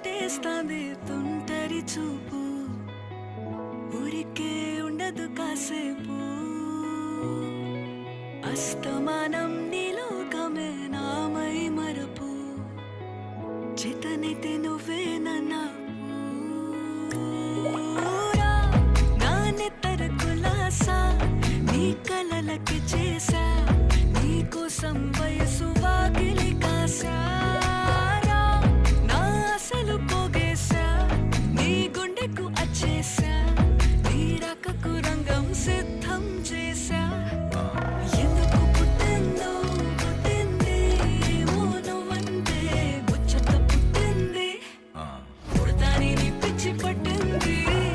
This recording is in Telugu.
చుట్టేస్తాంది తుంటరి చూపు, ఊరికే ఉండదు కాసేపు. అస్తమానం నీలోకమే నామై మరపు, చేతనైతే నువ్వే